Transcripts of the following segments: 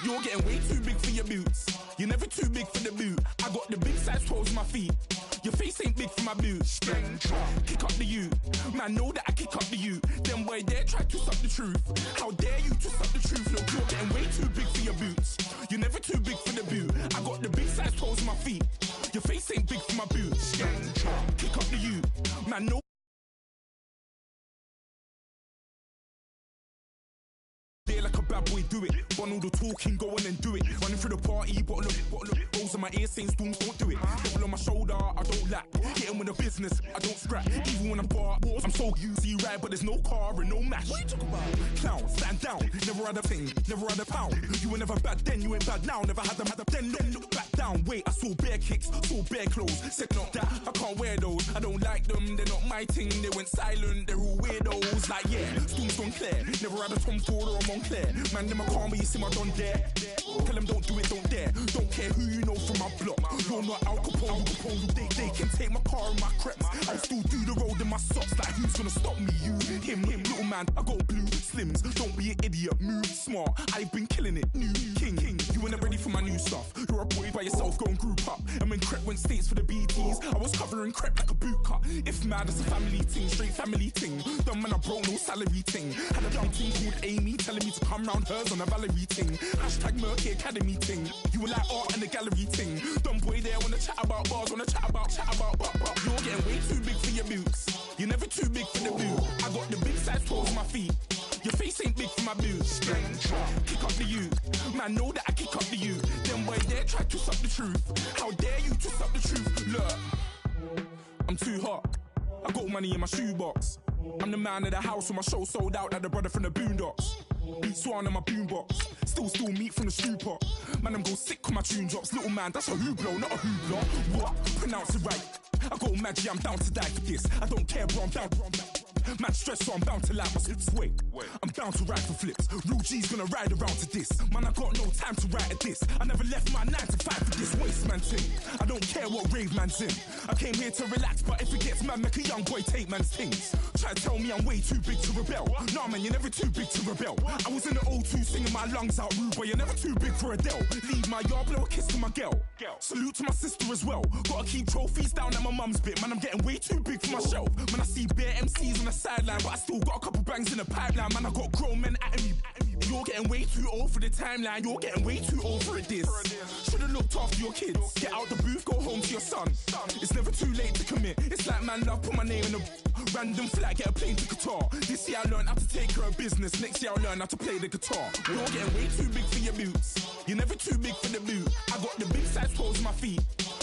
You're getting way too big for your boots. You're never too big for the boot. I got the big size toes on my feet. Your face ain't big for my boots. Kick up the you. Man, know that I kick up the you. Them boy there try to twist up the truth. How dare you twist up the truth? Look, you're getting way too big for your boots. You're never too big for the boot. I got the big size toes on my feet. Your face ain't big for my boots. Kick up the you. Man, know like a bad boy, do it. Run all the talking, go on and do it. Running through the party, bottle of rolls in my ear saying storms, don't do it. Double on my shoulder, I don't lack. Getting with the business, I don't scrap. Even when I'm bar wars, I'm so easy right, but there's no car and no match. What you talk about? Clown, stand down. Never had a thing, never had a pound. You were never bad then, you ain't bad now. Never had them, then look back down. Wait, I saw bare kicks, saw bare clothes. Said not that, I can't wear those. I don't like them, they're not my thing. They went silent, they're all weirdos. Like yeah, storms gone clear. Never had a Tom Ford or a Montclair. Man, them a calm, but you see my don dare. Tell them don't do it, don't dare. Don't care who you know from my block. You're not Al Capone. They can take my car and my creps. I'll still do the road in my socks. Like who's gonna stop me? You, him, little man. I got blue slims. Don't be an idiot, move smart. I've been killing it. New king. You ain't ready for my new stuff. You're a boy by yourself, go and group up. And when Crep went states for the BTs, I was covering Crep like a boot cut. If mad, it's a family thing, straight family thing. Dumb man, I broke no salary thing. Had a young thing called Amy telling me to come round hers on a Valerie thing. Hashtag Murky Academy thing. You were like art and the gallery thing. Dumb boy there wanna chat about bars, wanna chat about. You're getting way too big for your boots. You're never too big for the boot. I got the big size toes on my feet. Your face ain't big for my boots. Kick up the you. Man, know that I kick up the you. Them boy there try to twist up the truth. How dare you twist up the truth? Look, I'm too hot. I got money in my shoebox. I'm the man of the house when my show sold out like the brother from the Boondocks. Beat Swan in my boombox. Still meat from the stew pot. Man, I'm go sick when my tune drops. Little man, that's a hooplo, not a hoopla. What? Pronounce it right. I got magic, I'm down to die for this. I don't care, bro, I'm down. Man stressed, so I'm bound to like my slips. Wait, I'm bound to ride for flips. Real G's gonna ride around to this. Man, I got no time to write at this. I never left my 9 to 5 for this waste man thing. I don't care what rave man's in. I came here to relax, but if it gets mad, make a young boy take man's things. Try to tell me I'm way too big to rebel. Nah, man, you're never too big to rebel. I was in the O2 singing my lungs out rude, but you're never too big for Adele. Leave my yard, blow a kiss to my girl. Salute to my sister as well. Gotta keep trophies down at my mum's bit. Man, I'm getting way too big for my shelf. Man, I see bare MCs on the sideline, but I still got a couple bangs in the pipeline. Man, I got grown men at me. You're getting way too old for the timeline. You're getting way too old for a diss. Should've looked after your kids. Get out the booth, go home to your son. It's never too late to commit. It's like man, love, put my name in a random flat, get a plane to Qatar. This year I learned how to take care of business. Next year I'll learn how to play the guitar. You're getting way too big for your boots. You're never too big for the boot. I got the big size toes on my feet.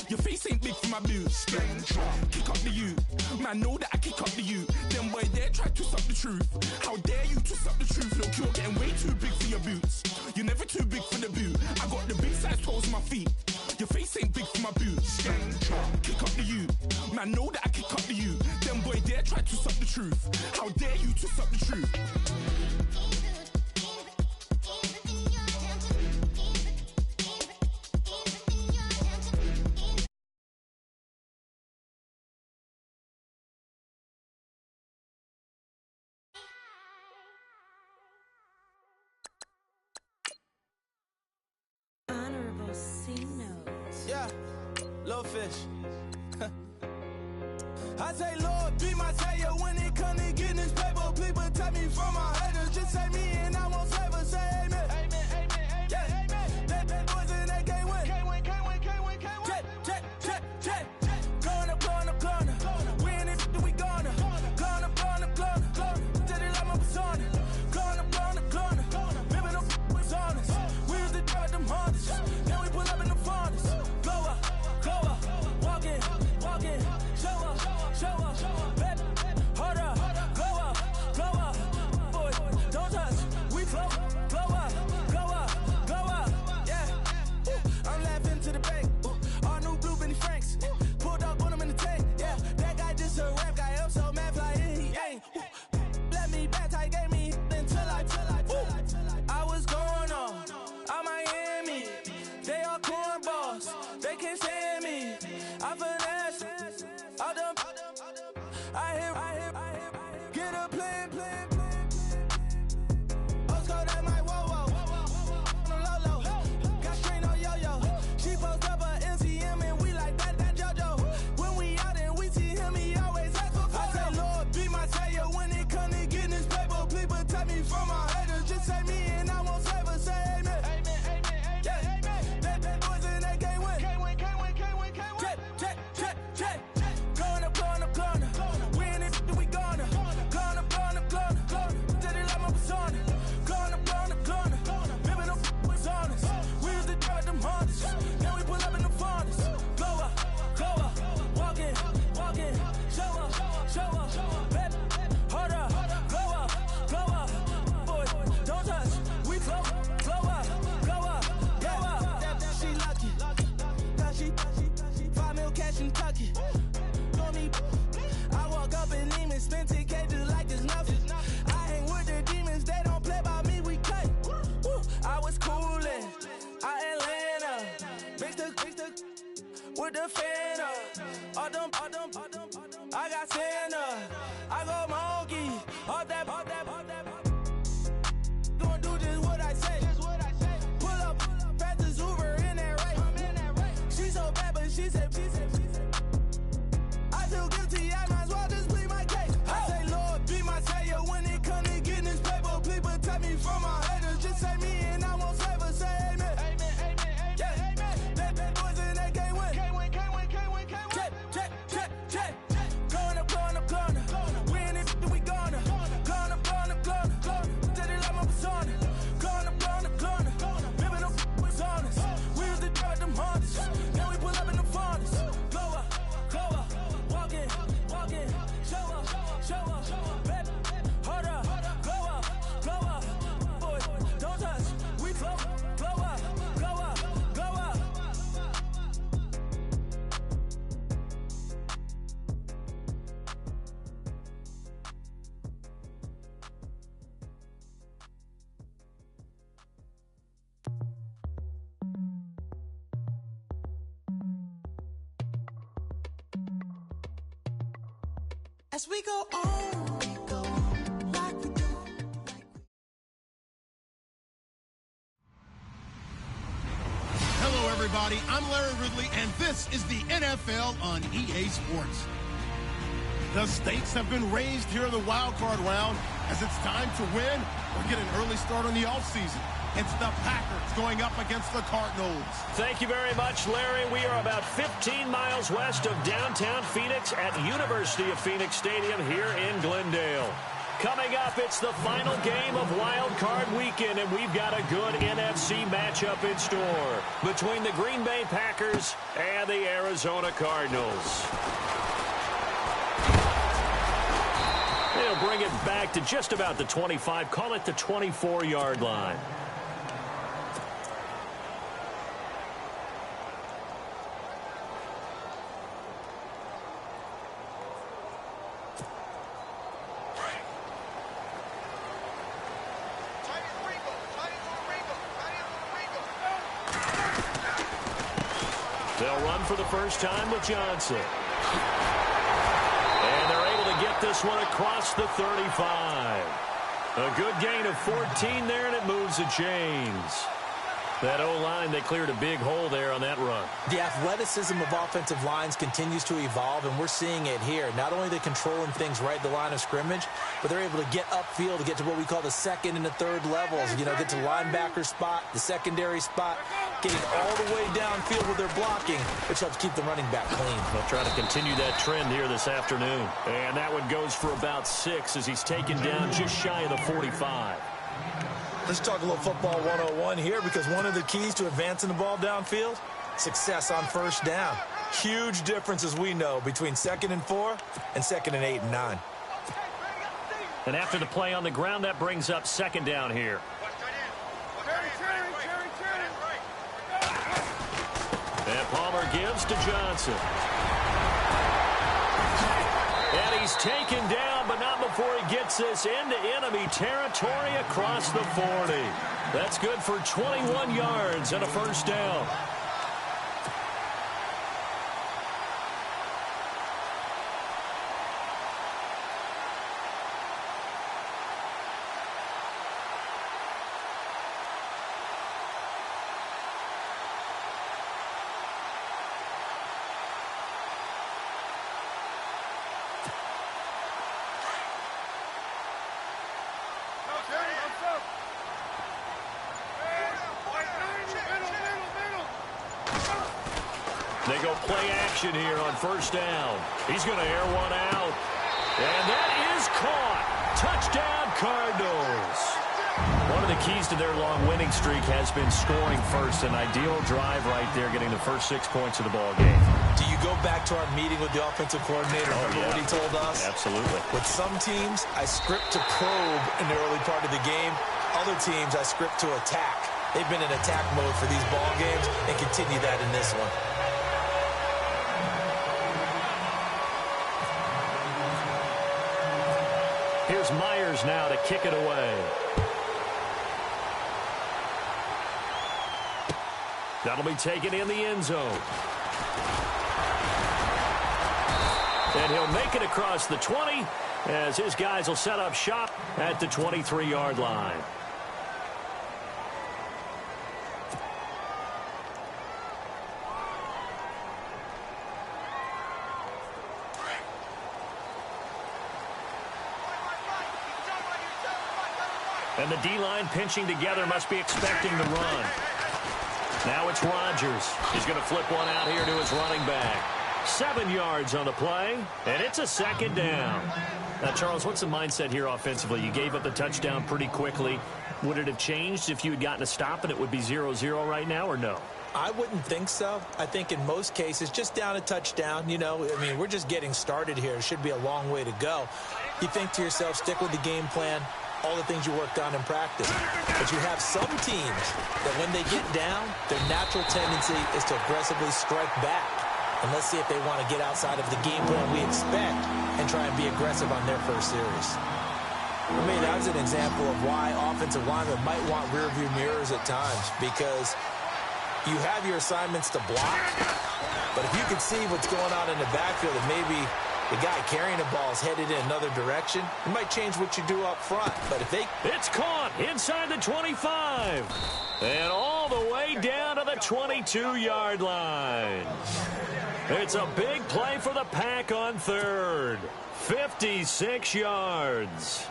Your face ain't big for my boots. Kick up the you. Man, know that I kick up the you. Them boy there try to twist up the truth. How dare you twist up the truth? Look, you're getting way too big for your boots. You're never too big for the boot. I got the big size toes on my feet. Your face ain't big for my boots. Kick up the you. Man, know that I kick up the you. Them boy there try to twist up the truth. How dare you twist up the truth? Yeah, little fish. I say, Lord, be my savior when it come to getting this paper. Please protect me from my haters. Just say me and I won't favor. Say amen. Amen, amen, yeah. Amen. That boys and they can't win. Can't win. Check. Corner. Win it, we gonna. Corner. Did it like my persona. Corner. Remember them was honest. We was the drug them hardest. Then we pull up in the furnace. Go up. Walk in. Show up. Baby, hold up. Go up. Boy, don't touch. We flow. spend 10K just like it's nothing. I hang with the demons, they don't play by me, we cut. I was coolin', Atlanta, mixed the with the fan up. I got Santa, I go monkey, all that. Gonna do just what I say. Pull up, fast as Uber in that race. She so bad, but she said. I feel guilty, I might as well just plead my case. I say, Lord, be my savior when it come to getting this paper. Please protect me from my haters. Just say me and I won't save her. Say amen. Yeah. They boys and they can't win. Check. Gonna. Win it, we gonna. Gonna. Tell they like my persona. Gonna. Living them was honest. We used to drive them Hondas. Now we pull up in the Fondas. Glow up. Walking. Show up. Baby, hold up. Glow up. Boy, don't touch. We flow up. As we go on, like we do. Hello, everybody. I'm Larry Ridley, and this is the NFL on EA Sports. The stakes have been raised here in the wild card round as it's time to win or get an early start on the offseason. It's the Packers going up against the Cardinals. Thank you very much, Larry. We are about 15 miles west of downtown Phoenix at University of Phoenix Stadium here in Glendale. Coming up, it's the final game of Wild Card Weekend, and we've got a good NFC matchup in store between the Green Bay Packers and the Arizona Cardinals. They'll bring it back to just about the 25, call it the 24-yard line. They'll run for the first time with Johnson. And they're able to get this one across the 35. A good gain of 14 there, and it moves the chains. That O-line, they cleared a big hole there on that run. The athleticism of offensive lines continues to evolve, and we're seeing it here. Not only are they controlling things right at the line of scrimmage, but they're able to get upfield to get to what we call the second and the third levels. You know, get to linebacker spot, the secondary spot, getting all the way downfield with their blocking, which helps keep the running back clean. They'll try to continue that trend here this afternoon. And that one goes for about 6 as he's taken down just shy of the 45. Let's talk a little football 101 here, because one of the keys to advancing the ball downfield, success on first down. Huge difference, as we know, between 2nd and 4 and 2nd and 8 and 9. And after the play on the ground, that brings up 2nd down here. And Palmer gives to Johnson. And he's taken down, but not before he gets this into enemy territory across the 40. That's good for 21 yards and a first down. They go play action here on first down. He's going to air one out. And that is caught. Touchdown, Cardinals. One of the keys to their long winning streak has been scoring first. An ideal drive right there, getting the first 6 points of the ball game. Do you go back to our meeting with the offensive coordinator? Remember what he told us? Absolutely. With some teams, I script to probe in the early part of the game. Other teams, I script to attack. They've been in attack mode for these ball games and continue that in this one. Here's Myers now to kick it away. That'll be taken in the end zone. And he'll make it across the 20 as his guys will set up shop at the 23-yard line. And the D-line pinching together must be expecting the run. Now it's Rodgers. He's going to flip one out here to his running back. 7 yards on the play, and it's a second down. Now, Charles, what's the mindset here offensively? You gave up the touchdown pretty quickly. Would it have changed if you had gotten a stop and it would be 0-0 right now, or no? I wouldn't think so. I think in most cases, just down a touchdown, you know, I mean, we're just getting started here. It should be a long way to go. You think to yourself, stick with the game plan, all the things you worked on in practice. But you have some teams that when they get down, their natural tendency is to aggressively strike back. And let's see if they want to get outside of the game plan we expect and try and be aggressive on their first series. For me, that was an example of why offensive linemen might want rearview mirrors at times, because you have your assignments to block, but if you can see what's going on in the backfield and maybe the guy carrying the ball is headed in another direction, it might change what you do up front. But if they... It's caught inside the 25. And all the way down to the 22-yard line. It's a big play for the Pack on third. 56 yards.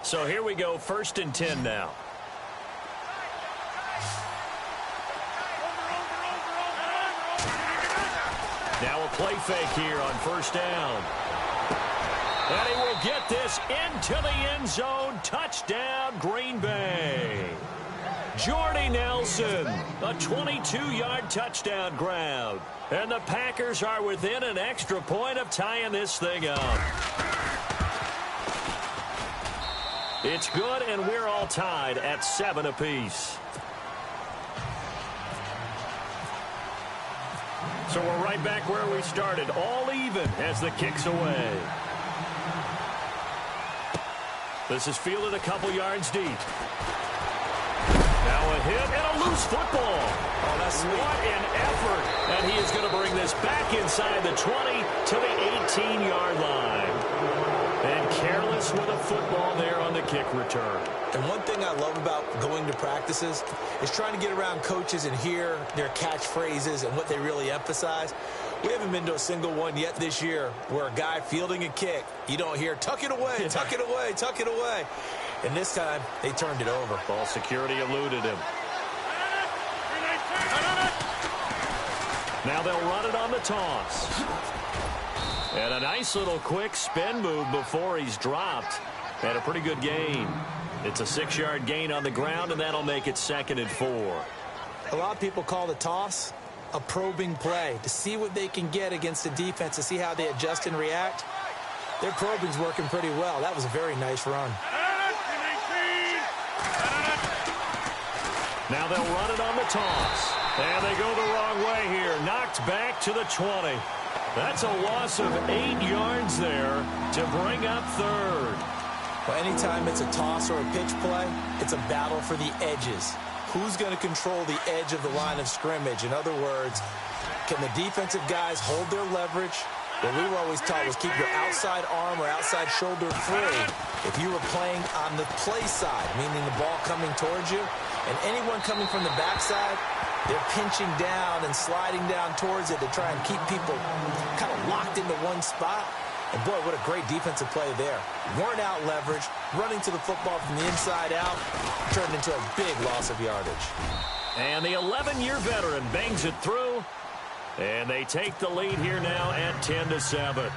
So here we go, 1st and 10 now. Now a play fake here on 1st down. And he will get this into the end zone. Touchdown, Green Bay. Jordy Nelson, a 22-yard touchdown grab. And the Packers are within an extra point of tying this thing up. It's good, and we're all tied at 7 apiece. So we're right back where we started, all even as the kick's away. This is fielded a couple yards deep. Now a hit and a loose football. Oh, that's sweet. What an effort. And he is going to bring this back inside the 20 to the 18-yard line. And careless with a football there on the kick return. And one thing I love about going to practices is trying to get around coaches and hear their catchphrases and what they really emphasize. We haven't been to a single one yet this year where a guy fielding a kick, you don't hear, tuck it away, tuck it away, tuck it away. And this time, they turned it over. Ball security eluded him. Now they'll run it on the toss. And a nice little quick spin move before he's dropped. And a pretty good gain. It's a 6-yard gain on the ground, and that'll make it 2nd and 4. A lot of people call the toss a probing play to see what they can get against the defense, to see how they adjust and react. Their probing's working pretty well. That was a very nice run. Now they'll run it on the toss. And they go the wrong way here. Knocked back to the 20. That's a loss of 8 yards there to bring up 3rd. Well, anytime it's a toss or a pitch play, it's a battle for the edges. Who's going to control the edge of the line of scrimmage? In other words, can the defensive guys hold their leverage? What we were always taught was keep your outside arm or outside shoulder free if you were playing on the play side, meaning the ball coming towards you. And anyone coming from the backside, they're pinching down and sliding down towards it to try and keep people kind of locked into one spot. And boy, what a great defensive play there. Weren't out leverage, running to the football from the inside out, turned into a big loss of yardage. And the 11-year veteran bangs it through. And they take the lead here now at 10-7.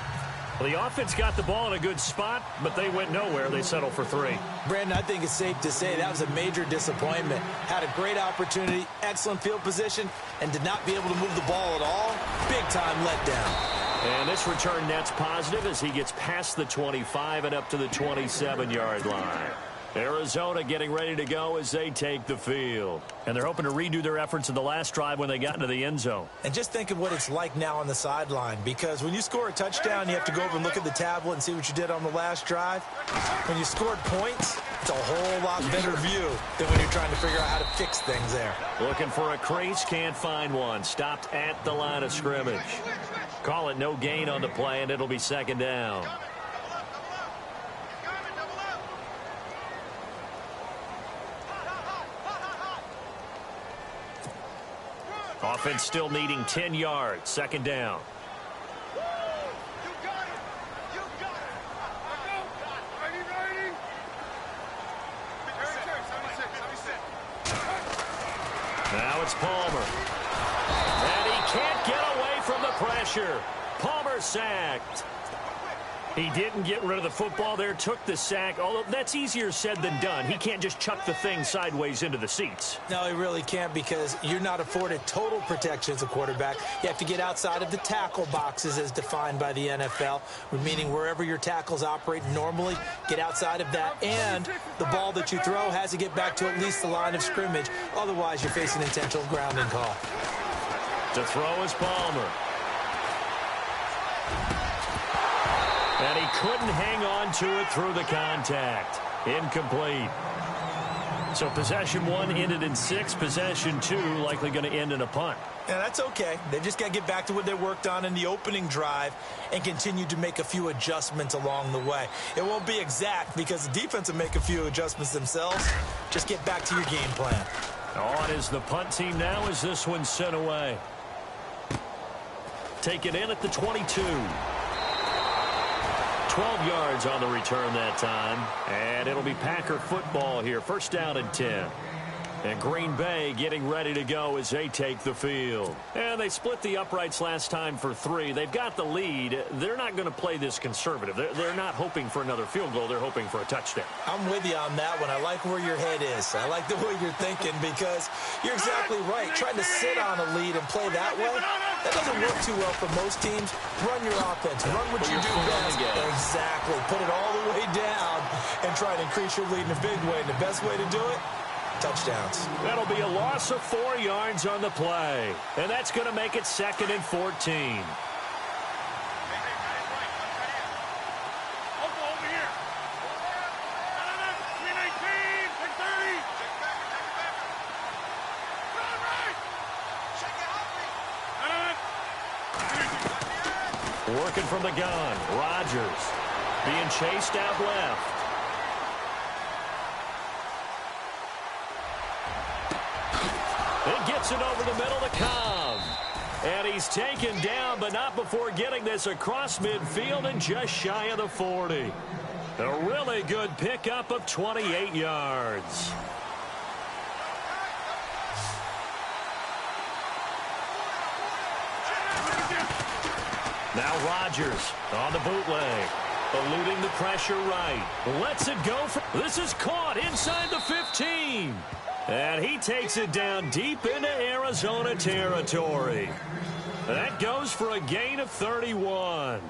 The offense got the ball in a good spot, but they went nowhere. They settled for 3. Brandon, I think it's safe to say that was a major disappointment. Had a great opportunity, excellent field position, and did not be able to move the ball at all. Big-time letdown. And this return net's positive as he gets past the 25 and up to the 27-yard line. Arizona getting ready to go as they take the field. And they're hoping to redo their efforts in the last drive when they got into the end zone. And just think of what it's like now on the sideline, because when you score a touchdown, you have to go over and look at the tablet and see what you did on the last drive. When you scored points, it's a whole lot better view than when you're trying to figure out how to fix things there. Looking for a crease, can't find one. Stopped at the line of scrimmage. Call it no gain on the play, and it'll be second down. Offense still needing 10 yards. Second down. Now it's Palmer. And he can't get away from the pressure. Palmer sacked. He didn't get rid of the football there, took the sack, although that's easier said than done. He can't just chuck the thing sideways into the seats. No, he really can't, because you're not afforded total protection as a quarterback. You have to get outside of the tackle boxes as defined by the NFL, meaning wherever your tackles operate normally, get outside of that, and the ball that you throw has to get back to at least the line of scrimmage. Otherwise, you're facing intentional grounding call. To throw is Palmer. And he couldn't hang on to it through the contact. Incomplete. So possession 1 ended in 6. Possession 2 likely going to end in a punt. Yeah, that's okay. They've just got to get back to what they worked on in the opening drive and continue to make a few adjustments along the way. It won't be exact because the defense will make a few adjustments themselves. Just get back to your game plan. On is the punt team now as this one's sent away. Take it in at the 22. 12 yards on the return that time. And it'll be Packer football here. First down and 10. And Green Bay getting ready to go as they take the field. And they split the uprights last time for 3. They've got the lead. They're not going to play this conservative. They're not hoping for another field goal. They're hoping for a touchdown. I'm with you on that one. I like where your head is. I like the way you're thinking, because you're exactly right. Trying to sit on a lead and play that way, that doesn't work too well for most teams. Run your offense. Run what you do best. Exactly. Put it all the way down and try to increase your lead in a big way. And the best way to do it, touchdowns. That'll be a loss of 4 yards on the play. And that's going to make it 2nd and 14. Working from the gun. Rodgers being chased out left. It gets it over the middle to Cobb. And he's taken down, but not before getting this across midfield and just shy of the 40. A really good pickup of 28 yards. Now Rodgers on the bootleg. Eluding the pressure right. Lets it go. This is caught inside the 15. And he takes it down deep into Arizona territory. That goes for a gain of 31.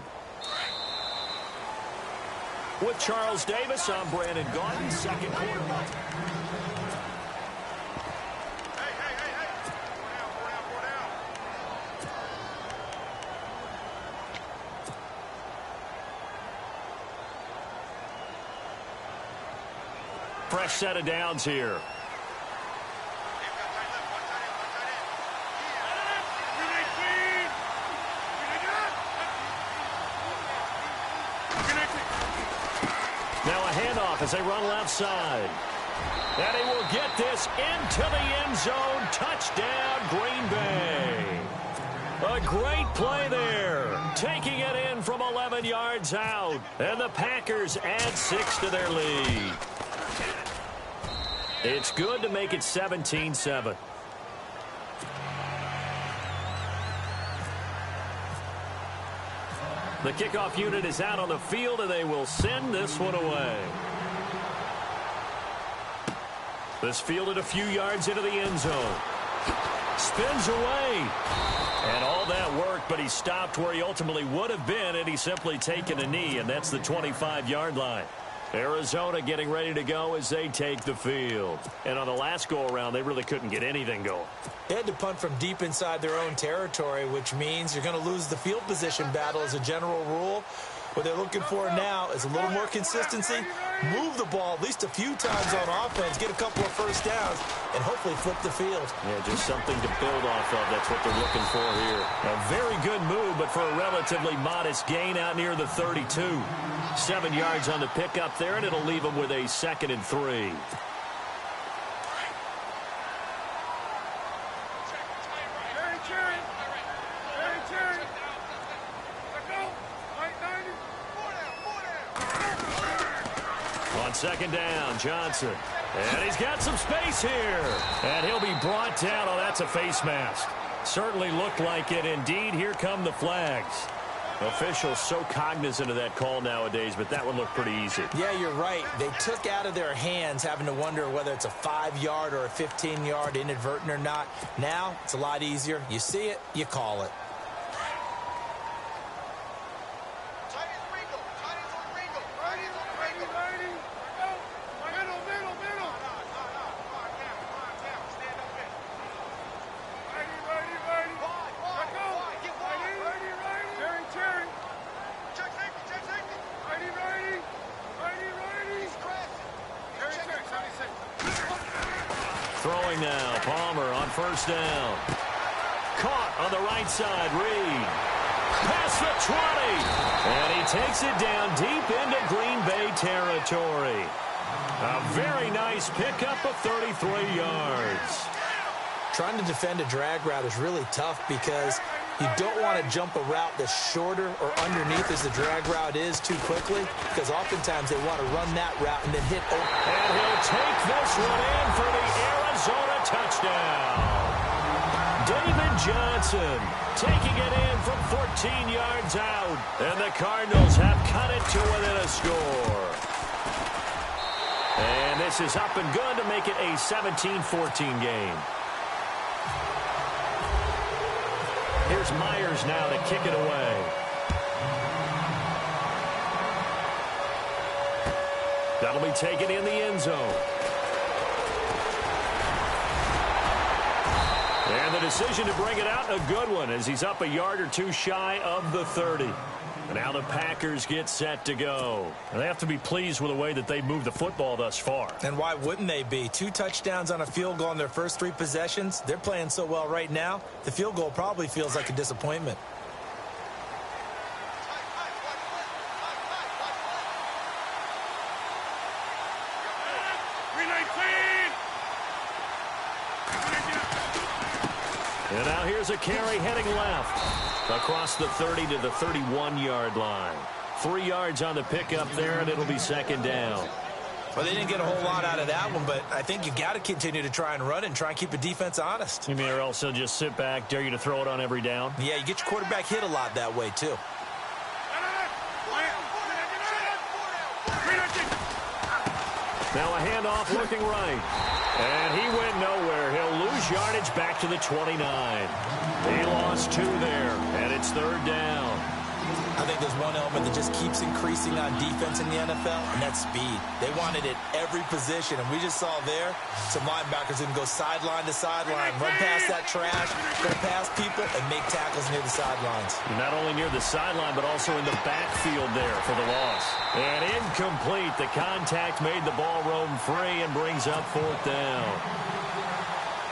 With Charles Davis, I'm Brandon Gaudin, second quarter. Fresh set of downs here. Now a handoff as they run left side. And he will get this into the end zone. Touchdown, Green Bay. A great play there. Taking it in from 11 yards out. And the Packers add 6 to their lead. It's good to make it 17-7. The kickoff unit is out on the field, and they will send this one away. This fielded a few yards into the end zone. Spins away. And all that worked, but he stopped where he ultimately would have been, and he's simply taken a knee, and that's the 25-yard line. Arizona getting ready to go as they take the field. And on the last go-around, they really couldn't get anything going. They had to punt from deep inside their own territory, which means you're going to lose the field position battle as a general rule. What they're looking for now is a little more consistency, move the ball at least a few times on offense, get a couple of first downs, and hopefully flip the field. Yeah, just something to build off of. That's what they're looking for here. A very good move, but for a relatively modest gain out near the 32. 7 yards on the pickup there, and it'll leave them with a 2nd and 3. On 2nd down, Johnson. And he's got some space here. And he'll be brought down. Oh, that's a face mask. Certainly looked like it. Indeed, here come the flags. Officials so cognizant of that call nowadays, but that would look pretty easy. Yeah, you're right. They took out of their hands having to wonder whether it's a 5-yard or a 15-yard inadvertent or not. Now, it's a lot easier. You see it, you call it. Throwing now, Palmer on 1st down. Caught on the right side, Reed. Past the 20. And he takes it down deep into Green Bay territory. A very nice pickup of 33 yards. Trying to defend a drag route is really tough because you don't want to jump a route that's shorter or underneath as the drag route is too quickly, because oftentimes they want to run that route and then hit open. And he'll take this one in for the Arizona touchdown. David Johnson taking it in from 14 yards out. And the Cardinals have cut it to within a score. And this is up and good to make it a 17-14 game. Here's Myers now to kick it away. That'll be taken in the end zone. And the decision to bring it out, a good one, as he's up a yard or two shy of the 30. And now the Packers get set to go. And they have to be pleased with the way that they moved the football thus far. And why wouldn't they be? 2 touchdowns on a field goal in their first 3 possessions. They're playing so well right now, the field goal probably feels like a disappointment. And now here's a carry heading left. Across the 30 to the 31-yard line. 3 yards on the pickup there, and it'll be 2nd down. Well, they didn't get a whole lot out of that one, but I think you got to continue to try and run and try and keep the defense honest. You mean or else they'll just sit back, dare you to throw it on every down? Yeah, you get your quarterback hit a lot that way, too. Now a handoff looking right. And he went nowhere. He'll lose yardage back to the 29. He lost 2 there, and it's 3rd down. I think there's one element that just keeps increasing on defense in the NFL, and that's speed. They want it at every position, and we just saw there some linebackers who can go sideline to sideline, run past that trash, go past people, and make tackles near the sidelines. Not only near the sideline, but also in the backfield there for the loss. And incomplete. The contact made the ball roam free and brings up 4th down.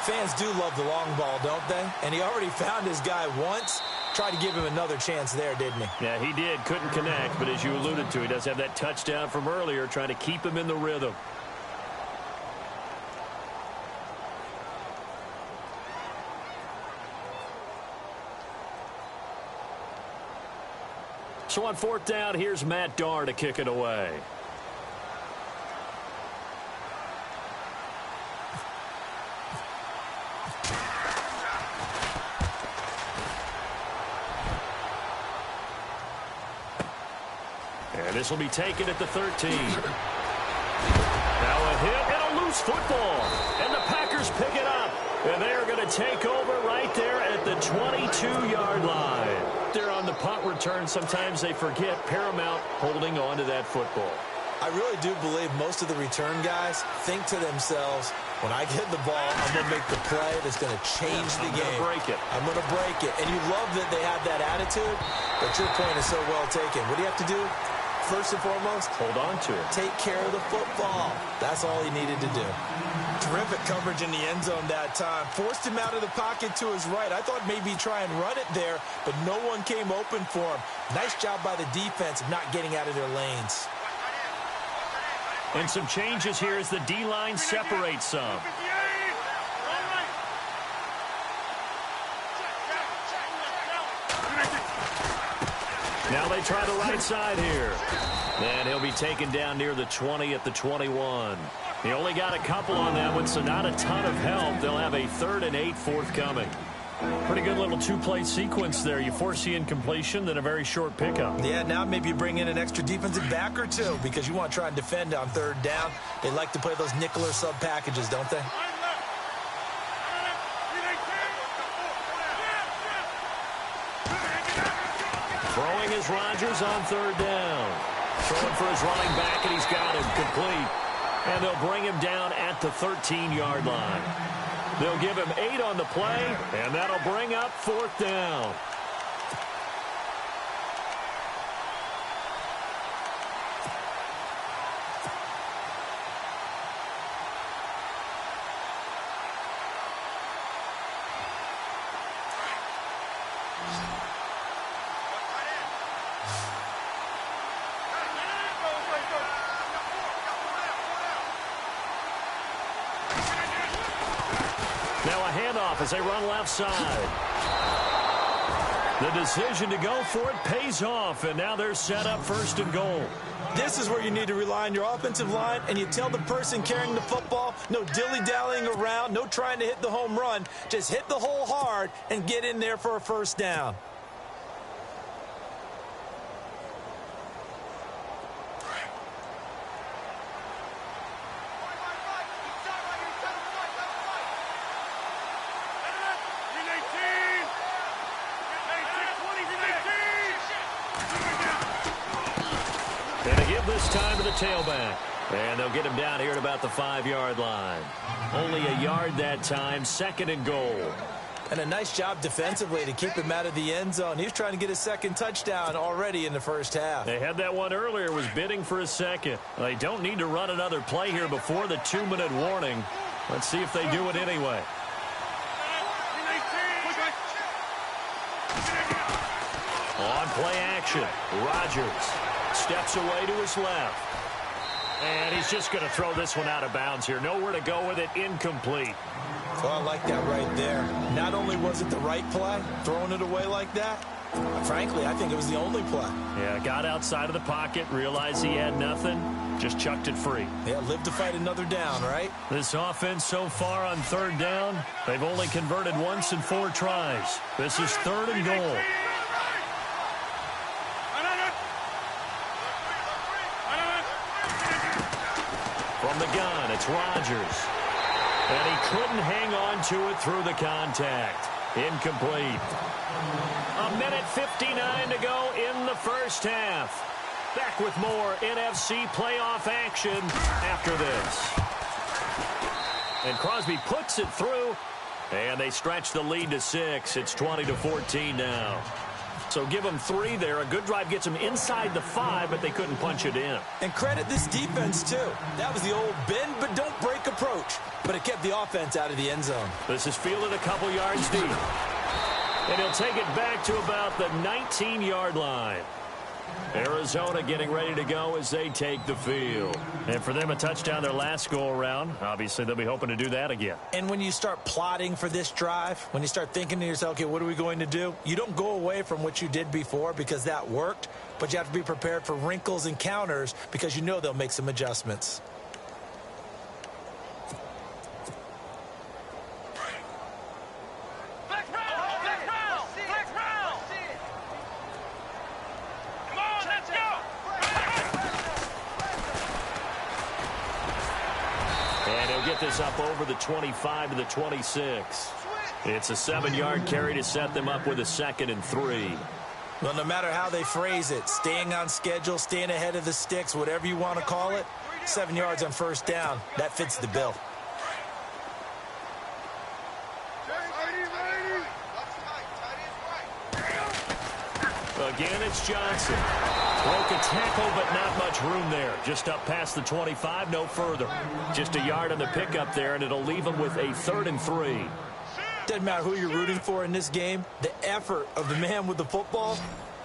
Fans do love the long ball, don't they? And he already found his guy once. Tried to give him another chance there, didn't he? Yeah, he did. Couldn't connect, but as you alluded to, he does have that touchdown from earlier, trying to keep him in the rhythm. So on 4th down, here's Matt Darr to kick it away. And this will be taken at the 13. Now a hit and a loose football. And the Packers pick it up. And they are going to take over right there at the 22-yard line. They're on the punt return. Sometimes they forget paramount holding on to that football. I really do believe most of the return guys think to themselves, when I get the ball, I'm going to make the play that's going to change the game. I'm going to break it. I'm going to break it. And you love that they have that attitude, but your point is so well taken. What do you have to do? First and foremost, hold on to it. Take care of the football. That's all he needed to do. Terrific coverage in the end zone that time. Forced him out of the pocket to his right. I thought maybe try and run it there, but no one came open for him. Nice job by the defense of not getting out of their lanes. And some changes here as the D-line separates some. Now they try the right side here. And he'll be taken down near the 20 at the 21. He only got a couple on that one, so not a ton of help. They'll have a 3rd and 8 forthcoming. Pretty good little two-play sequence there. You force the incompletion, then a very short pickup. Yeah, now maybe you bring in an extra defensive back or two because you want to try and defend on 3rd down. They like to play those nickel or sub packages, don't they? Throwing is Rodgers on 3rd down. Throwing for his running back, and he's got him complete. And they'll bring him down at the 13-yard line. They'll give him 8 on the play, and that'll bring up 4th down. Now a handoff as they run left side. The decision to go for it pays off, and now they're set up 1st and goal. This is where you need to rely on your offensive line, and you tell the person carrying the football, no dilly-dallying around, no trying to hit the home run. Just hit the hole hard and get in there for a 1st down. This time to the tailback. And they'll get him down here at about the 5-yard line. Only a yard that time, 2nd and goal. And a nice job defensively to keep him out of the end zone. He was trying to get his 2nd touchdown already in the 1st half. They had that one earlier, was bidding for a 2nd. They don't need to run another play here before the 2-minute warning. Let's see if they do it anyway. On play action, Rodgers steps away to his left. And he's just going to throw this one out of bounds here. Nowhere to go with it, incomplete. So I like that right there. Not only was it the right play, throwing it away like that, frankly, I think it was the only play. Yeah, got outside of the pocket, realized he had nothing, just chucked it free. Yeah, live to fight another down, right? This offense so far on 3rd down, they've only converted once in 4 tries. This is 3rd and goal. From the gun, it's Rodgers. And he couldn't hang on to it through the contact. Incomplete. 1:59 to go in the 1st half. Back with more NFC playoff action after this. And Crosby puts it through, and they stretch the lead to 6. It's 20-14 now. So give them 3 there. A good drive gets them inside the 5, but they couldn't punch it in. And credit this defense, too. That was the old bend but don't break approach. But it kept the offense out of the end zone. This is fielded a couple yards deep. And he'll take it back to about the 19-yard line. Arizona getting ready to go as they take the field. And for them, a touchdown their last go-around. Obviously, they'll be hoping to do that again. And when you start plotting for this drive, when you start thinking to yourself, okay, what are we going to do? You don't go away from what you did before because that worked, but you have to be prepared for wrinkles and counters because you know they'll make some adjustments. This up over the 25 to the 26. It's a 7-yard carry to set them up with a 2nd and 3. Well, no matter how they phrase it, staying on schedule, staying ahead of the sticks, whatever you want to call it, 7 yards on first down, that fits the bill. Again, it's Johnson. Broke a tackle, but not much room there. Just up past the 25, no further. Just a yard on the pickup there, and it'll leave him with a 3rd and 3. Doesn't matter who you're rooting for in this game. The effort of the man with the football,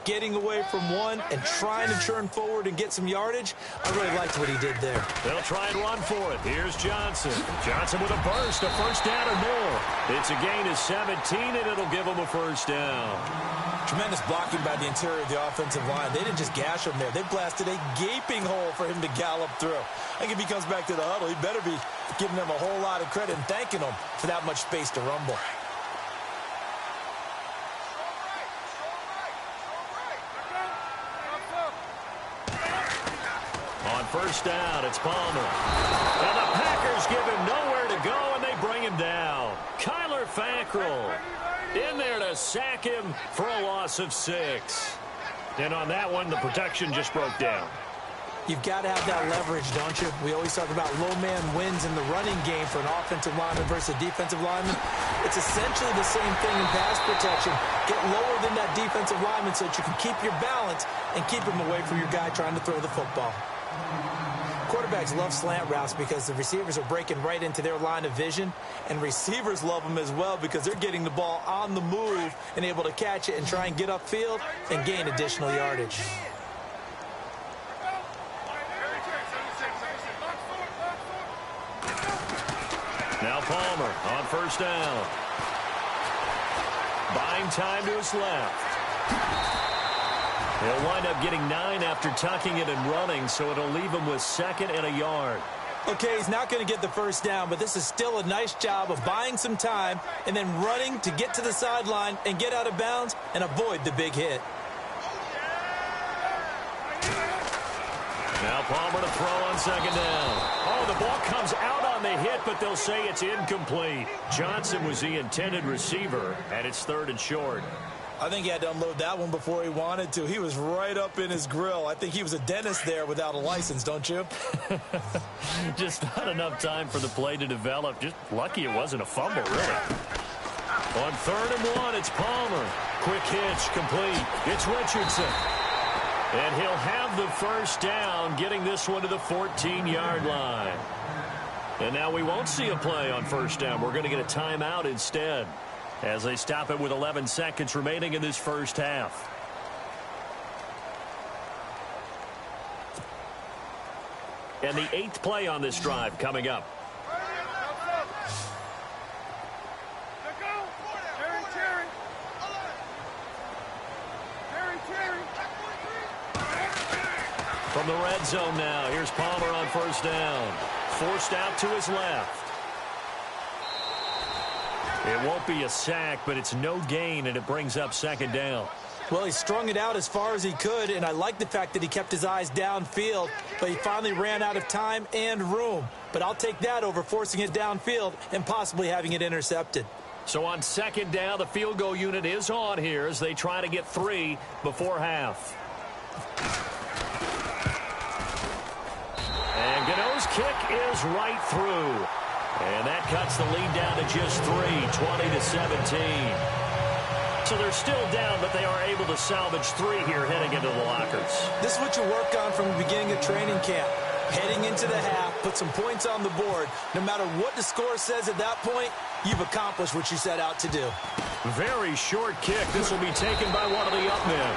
getting away from one and trying to churn forward and get some yardage, I really liked what he did there. They'll try and run for it. Here's Johnson. Johnson with a burst, a first down or more. It's a gain of 17, and it'll give him a first down. Tremendous blocking by the interior of the offensive line. They didn't just gash him there. They blasted a gaping hole for him to gallop through. I think if he comes back to the huddle, he better be giving them a whole lot of credit and thanking them for that much space to rumble. On first down, it's Palmer. And the Packers give him nowhere to go, and they bring him down. Kyler Fackrell in there to sack him for a loss of 6. And on that one, the protection just broke down. You've got to have that leverage, don't you? We always talk about low man wins in the running game for an offensive lineman versus a defensive lineman. It's essentially the same thing in pass protection. Get lower than that defensive lineman so that you can keep your balance and keep him away from your guy trying to throw the football. Quarterbacks love slant routes because the receivers are breaking right into their line of vision, and receivers love them as well because they're getting the ball on the move and able to catch it and try and get upfield and gain additional yardage. Now Palmer on first down. Buying time to his left. He'll wind up getting 9 after tucking it and running, so it'll leave him with 2nd and a yard. Okay, he's not going to get the first down, but this is still a nice job of buying some time and then running to get to the sideline and get out of bounds and avoid the big hit. Now Palmer to throw on 2nd down. Oh, the ball comes out on the hit, but they'll say it's incomplete. Johnson was the intended receiver, and it's 3rd and short. I think he had to unload that one before he wanted to. He was right up in his grill. I think he was a dentist there without a license, don't you? Just not enough time for the play to develop. Just lucky it wasn't a fumble, really. On 3rd and 1, it's Palmer. Quick hitch, complete. It's Richardson. And he'll have the first down, getting this one to the 14-yard line. And now we won't see a play on first down. We're going to get a timeout instead, as they stop it with 11 seconds remaining in this first half. And the 8th play on this drive coming up. From the red zone now, here's Palmer on first down. Forced out to his left. It won't be a sack, but it's no gain, and it brings up 2nd down. Well, he strung it out as far as he could, and I like the fact that he kept his eyes downfield, but he finally ran out of time and room. But I'll take that over forcing it downfield and possibly having it intercepted. So on 2nd down, the field goal unit is on here as they try to get 3 before half. And Gano's kick is right through. And that cuts the lead down to just 3, 20-17. So they're still down, but they are able to salvage 3 here heading into the lockers. This is what you work on from the beginning of training camp. Heading into the half, put some points on the board. No matter what the score says at that point, you've accomplished what you set out to do. Very short kick. This will be taken by one of the up men.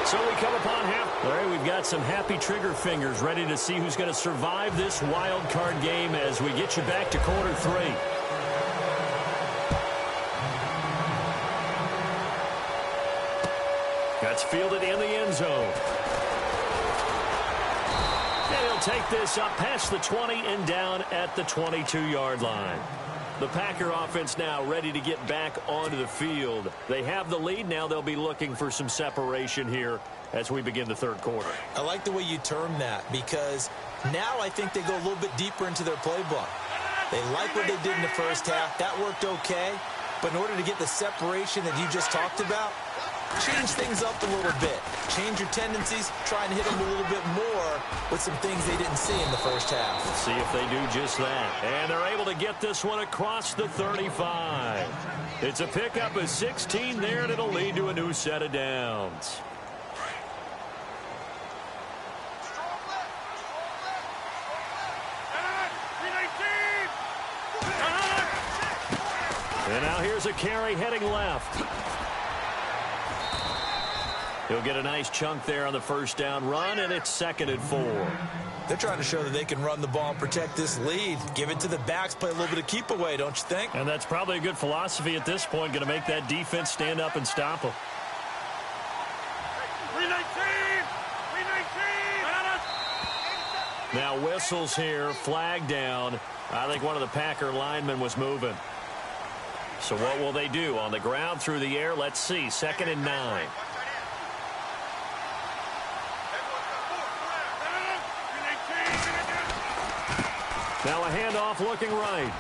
So we come upon half. All right, we've got some happy trigger fingers ready to see who's going to survive this wild card game as we get you back to quarter 3. That's fielded in the end zone. And he'll take this up past the 20 and down at the 22-yard line. The Packer offense now ready to get back onto the field. They have the lead. Now they'll be looking for some separation here as we begin the 3rd quarter. I like the way you term that because now I think they go a little bit deeper into their playbook. They like what they did in the first half. That worked okay. But in order to get the separation that you just talked about, change things up a little bit. Change your tendencies, try and hit them a little bit more with some things they didn't see in the first half. Let's see if they do just that. And they're able to get this one across the 35. It's a pickup of 16 there, and it'll lead to a new set of downs. And now here's a carry heading left. He'll get a nice chunk there on the first down run, and it's 2nd and 4. They're trying to show that they can run the ball and protect this lead. Give it to the backs, play a little bit of keep away, don't you think? And that's probably a good philosophy at this point, going to make that defense stand up and stop them. Now whistles here, flag down. I think one of the Packer linemen was moving. So what will they do? On the ground, through the air, let's see. 2nd and 9. Now a handoff looking right.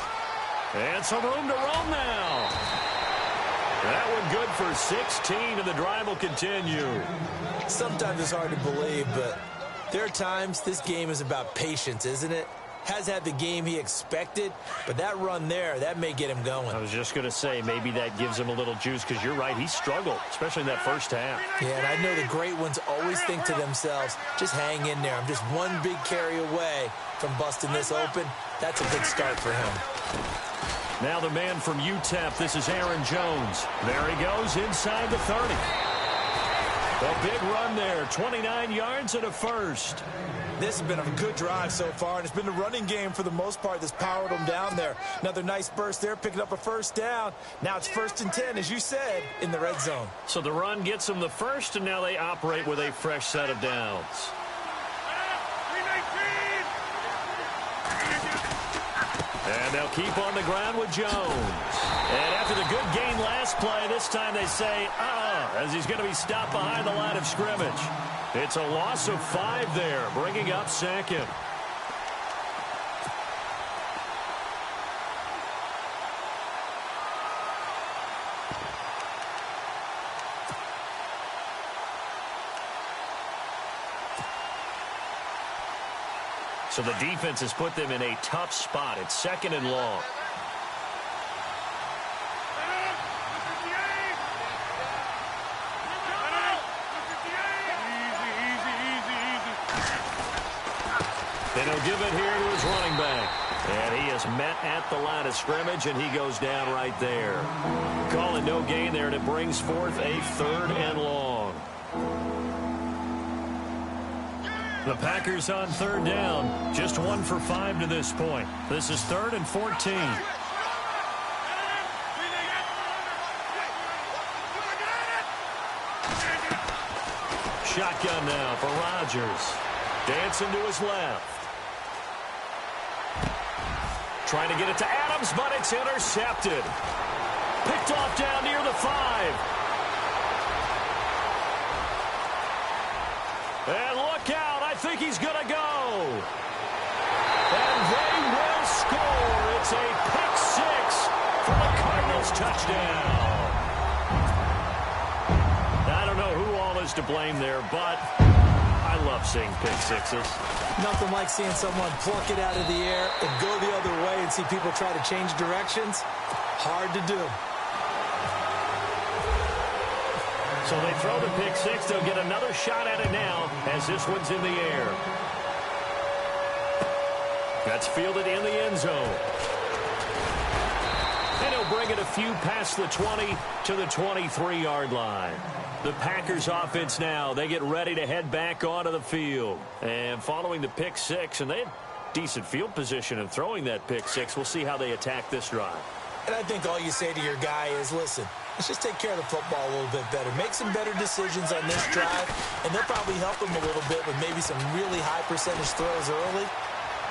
And some room to roam now. That one good for 16, and the drive will continue. Sometimes it's hard to believe, but there are times this game is about patience, isn't it? Has had the game he expected, but that run there, that may get him going. I was just going to say, maybe that gives him a little juice, because you're right, he struggled, especially in that first half. Yeah, and I know the great ones always think to themselves, just hang in there. I'm just one big carry away from busting this open. That's a good start for him. Now the man from UTEP, this is Aaron Jones. There he goes inside the 30. A big run there, 29 yards and a first. This has been a good drive so far, and it's been the running game for the most part that's powered them down there. Another nice burst there, picking up a first down. Now it's 1st and 10, as you said, in the red zone. So the run gets them the first, and now they operate with a fresh set of downs. And they'll keep on the ground with Jones. And after the good gain last play, this time they say, as he's going to be stopped behind the line of scrimmage. It's a loss of 5 there, bringing up 2nd. So the defense has put them in a tough spot. It's 2nd and long. And he'll give it here to his running back. And he is met at the line of scrimmage, and he goes down right there. Calling no gain there, and it brings forth a 3rd and long. The Packers on 3rd down. Just 1 for 5 to this point. This is 3rd and 14. Shotgun now for Rodgers. Dancing to his left. Trying to get it to Adams, but it's intercepted. Picked off down near the 5. And look out. I think he's going to go. And they will score. It's a pick 6 for the Cardinals touchdown. I don't know who all is to blame there, but I love seeing pick 6s. Nothing like seeing someone pluck it out of the air and go the other way and see people try to change directions. Hard to do. So they throw the pick 6. They'll get another shot at it now as this one's in the air. That's fielded in the end zone. And he'll bring it a few past the 20 to the 23-yard line. The Packers offense now, they get ready to head back onto the field. And following the pick 6, and they had decent field position in throwing that pick 6. We'll see how they attack this drive. And I think all you say to your guy is, listen, let's just take care of the football a little bit better. Make some better decisions on this drive, and they'll probably help him a little bit with maybe some really high percentage throws early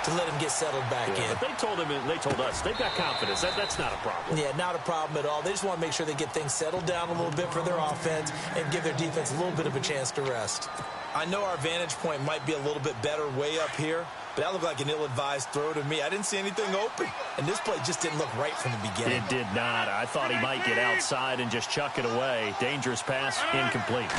to let him get settled back in. But they told him, and they told us, they've got confidence. That's not a problem. Yeah, not a problem at all. They just want to make sure they get things settled down a little bit for their offense and give their defense a little bit of a chance to rest. I know our vantage point might be a little bit better way up here, but that looked like an ill-advised throw to me. I didn't see anything open, and this play just didn't look right from the beginning. It did not. I thought he might get outside and just chuck it away. Dangerous pass, incomplete.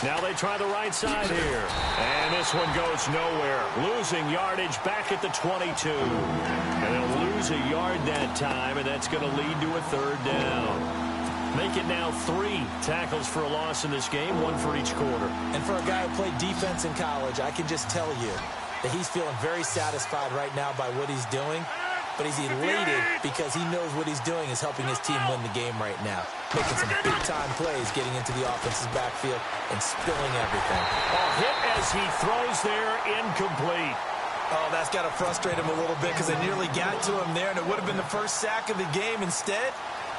Now they try the right side here. And this one goes nowhere. Losing yardage back at the 22. And they'll lose a yard that time, and that's going to lead to a third down. Make it now 3 tackles for a loss in this game, 1 for each quarter. And for a guy who played defense in college, I can just tell you that he's feeling very satisfied right now by what he's doing. But he's elated because he knows what he's doing is helping his team win the game right now. Making some big-time plays, getting into the offense's backfield, and spilling everything. Hit as he throws there, incomplete. Oh, that's got to frustrate him a little bit because they nearly got to him there, and it would have been the first sack of the game. Instead,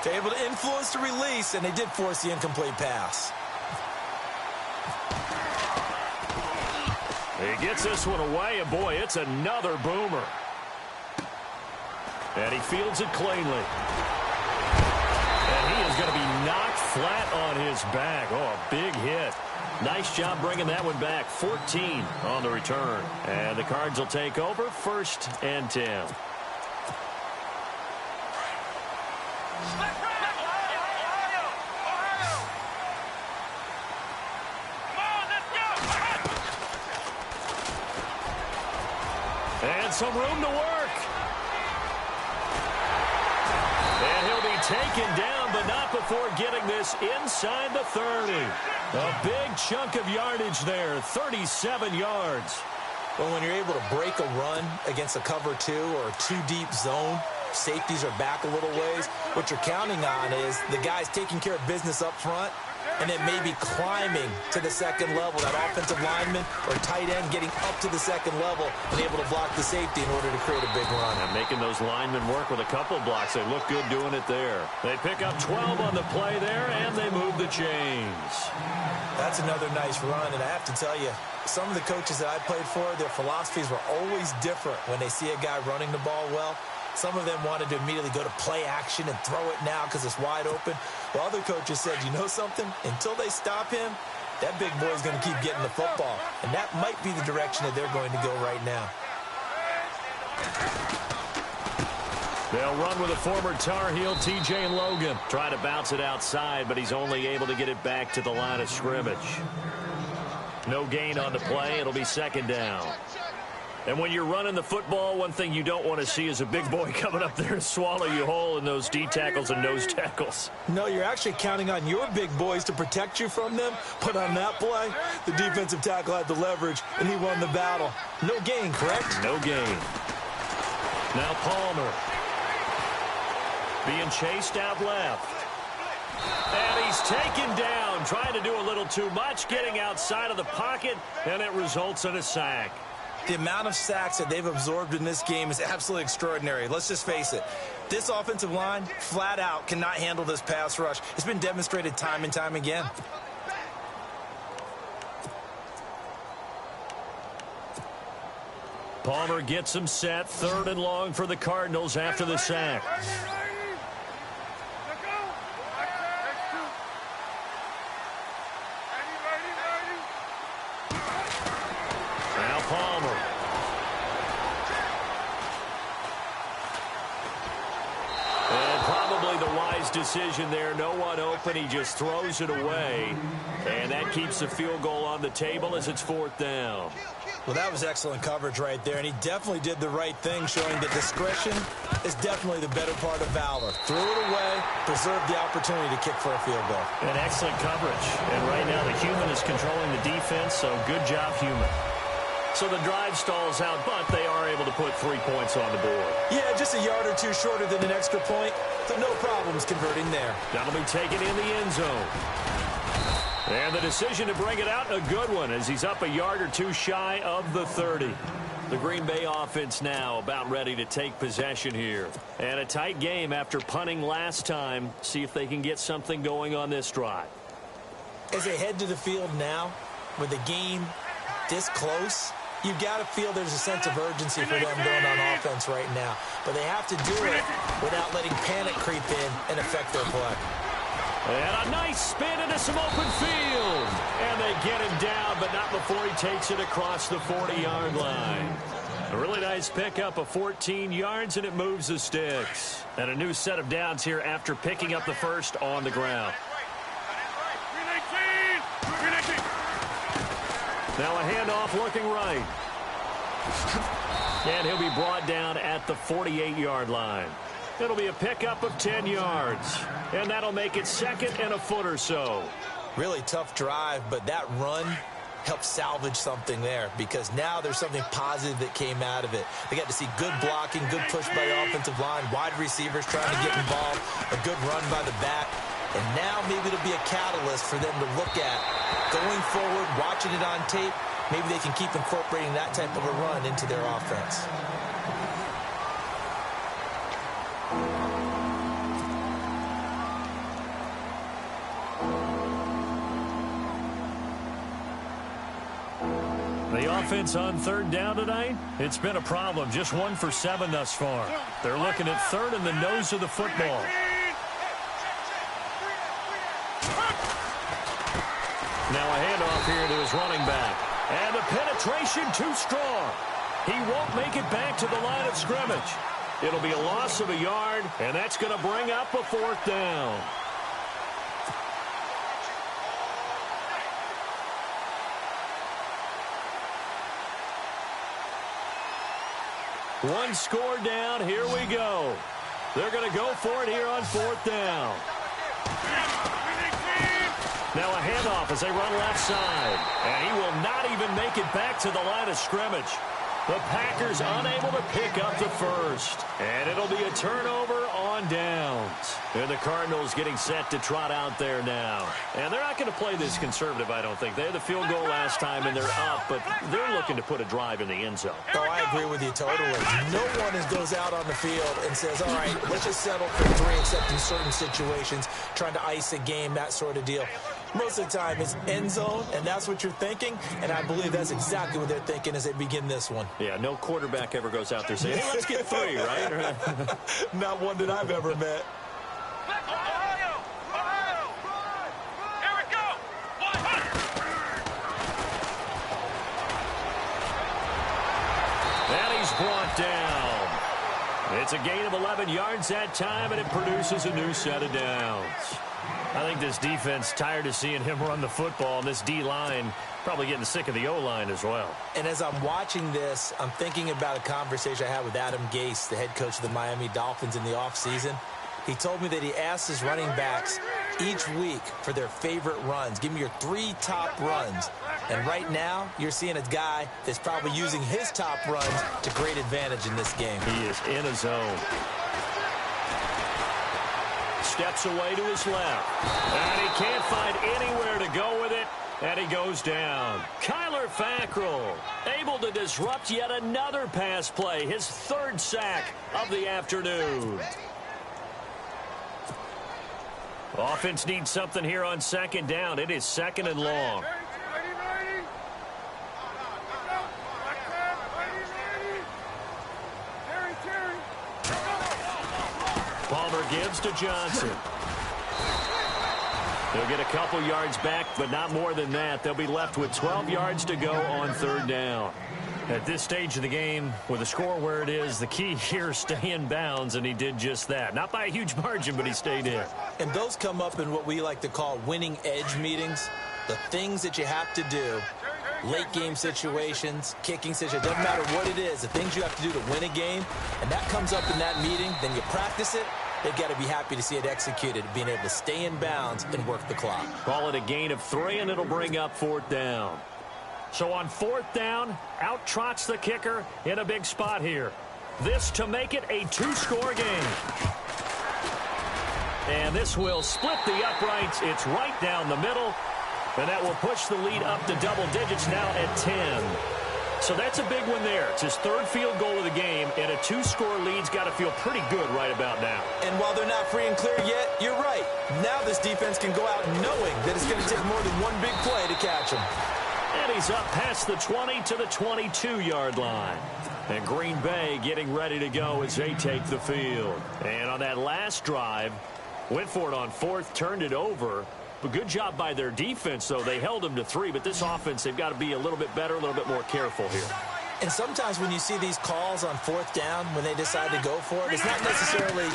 they're able to influence the release, and they did force the incomplete pass. He gets this one away, and boy, it's another boomer. And he fields it cleanly. And he is going to be knocked flat on his back. Oh, a big hit. Nice job bringing that one back. 14 on the return. And the Cards will take over, 1st and 10. And some room to work. And he'll be taken down, but not before getting this inside the 30. A big chunk of yardage there, 37 yards. Well, when you're able to break a run against a cover 2 or a 2-deep zone, safeties are back a little ways. What you're counting on is the guys taking care of business up front and then maybe climbing to the second level. That offensive lineman or tight end getting up to the second level and able to block the safety in order to create a big run. And making those linemen work with a couple blocks. They look good doing it there. They pick up 12 on the play there, and they move the chains. That's another nice run, and I have to tell you, some of the coaches that I played for, their philosophies were always different when they see a guy running the ball well. Some of them wanted to immediately go to play action and throw it now because it's wide open. While other coaches said, you know something? Until they stop him, that big boy is going to keep getting the football. And that might be the direction that they're going to go right now. They'll run with a former Tar Heel, TJ Logan. Try to bounce it outside, but he's only able to get it back to the line of scrimmage. No gain on the play. It'll be 2nd down. And when you're running the football, one thing you don't want to see is a big boy coming up there and swallow you whole in those D tackles and nose tackles. No, you're actually counting on your big boys to protect you from them. But on that play, the defensive tackle had the leverage, and he won the battle. No gain, correct? No gain. Now Palmer being chased out left. And he's taken down, trying to do a little too much, getting outside of the pocket, and it results in a sack. The amount of sacks that they've absorbed in this game is absolutely extraordinary. Let's just face it. This offensive line, flat out, cannot handle this pass rush. It's been demonstrated time and time again. Palmer gets him set. 3rd and long for the Cardinals after the sack. Palmer. And probably the wise decision there. No one open. He just throws it away. And that keeps the field goal on the table as it's 4th down. Well, that was excellent coverage right there. And he definitely did the right thing, showing that discretion is definitely the better part of valor. Threw it away, preserved the opportunity to kick for a field goal. And excellent coverage. And right now the human is controlling the defense, so good job, human. So the drive stalls out, but they are able to put 3 points on the board. Yeah, just a yard or two shorter than an extra point, so no problems converting there. That'll be taken in the end zone. And the decision to bring it out, a good one, as he's up a yard or two shy of the 30. The Green Bay offense now about ready to take possession here. And a tight game after punting last time. See if they can get something going on this drive. As they head to the field now, with the game this close, you've got to feel there's a sense of urgency for them going on offense right now. But they have to do it without letting panic creep in and affect their play. And a nice spin into some open field. And they get him down, but not before he takes it across the 40-yard line. A really nice pickup of 14 yards, and it moves the sticks. And a new set of downs here after picking up the first on the ground. Now a handoff looking right. And he'll be brought down at the 48-yard line. It'll be a pickup of 10 yards. And that'll make it second and a foot or so. Really tough drive, but that run helped salvage something there, because now there's something positive that came out of it. They got to see good blocking, good push by the offensive line, wide receivers trying to get involved, a good run by the back. And now maybe it'll be a catalyst for them to look at going forward, watching it on tape. Maybe they can keep incorporating that type of a run into their offense. The offense on third down tonight, it's been a problem. Just 1 for 7 thus far. They're looking at third in the nose of the football. Now a handoff here to his running back. And the penetration too strong. He won't make it back to the line of scrimmage. It'll be a loss of a yard, and that's going to bring up a fourth down. One score down. Here we go. They're going to go for it here on fourth down. Now a handoff as they run left side. And he will not even make it back to the line of scrimmage. The Packers unable to pick up the first. And it'll be a turnover on downs. And the Cardinals getting set to trot out there now. And they're not going to play this conservative, I don't think. They had the field goal last time, and they're up, but they're looking to put a drive in the end zone. Oh, I agree with you totally. No one goes out on the field and says, all right, let's just settle for 3, except in certain situations, trying to ice a game, that sort of deal. Most of the time, it's end zone, and that's what you're thinking, and I believe that's exactly what they're thinking as they begin this one. Yeah, no quarterback ever goes out there saying, hey, let's get 3, right? Not one that I've ever met. Here we go. And he's brought down. It's a gain of 11 yards that time, and it produces a new set of downs. I think this defense tired of seeing him run the football, and this D-line probably getting sick of the O-line as well. And as I'm watching this, I'm thinking about a conversation I had with Adam Gase, the head coach of the Miami Dolphins, in the offseason. He told me that he asked his running backs each week for their favorite runs. Give me your 3 top runs. And right now, you're seeing a guy that's probably using his top runs to great advantage in this game. He is in a zone. Steps away to his left. And he can't find anywhere to go with it. And he goes down. Kyler Fackrell able to disrupt yet another pass play. His 3rd sack of the afternoon. Offense needs something here on second down. It is 2nd and long. Palmer gives to Johnson. They'll get a couple yards back, but not more than that. They'll be left with 12 yards to go on 3rd down. At this stage of the game, with the score where it is, the key here is stay in bounds, and he did just that. Not by a huge margin, but he stayed in. And those come up in what we like to call winning edge meetings. The things that you have to do, late game situations, kicking situations, doesn't matter what it is, the things you have to do to win a game, and that comes up in that meeting, then you practice it. They've got to be happy to see it executed, being able to stay in bounds and work the clock. Call it a gain of 3, and it'll bring up 4th down. So on 4th down, out trots the kicker in a big spot here. This to make it a 2-score game. And this will split the uprights. It's right down the middle. And that will push the lead up to double digits now at 10. So that's a big one there. It's his 3rd field goal of the game, and a 2-score lead's got to feel pretty good right about now. And while they're not free and clear yet, you're right. Now this defense can go out knowing that it's going to take more than one big play to catch him. And he's up past the 20 to the 22-yard line. And Green Bay getting ready to go as they take the field. And on that last drive, Went for it on fourth, turned it over. But good job by their defense, though. They held them to 3, but this offense, they've got to be a little bit better, a little bit more careful here. And sometimes when you see these calls on fourth down, when they decide to go for it, it's not necessarily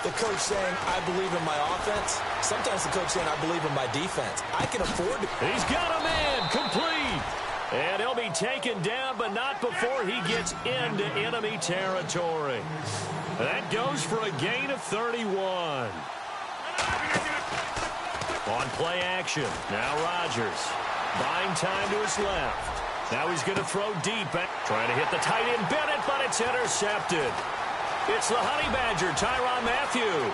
the coach saying, I believe in my offense. Sometimes the coach saying, I believe in my defense. I can afford to. He's got a man complete. And he'll be taken down, but not before he gets into enemy territory. That goes for a gain of 31. On play action. Now Rodgers. Buying time to his left. Now he's going to throw deep. Trying to hit the tight end Bennett, but it's intercepted. It's the Honey Badger, Tyrann Mathieu.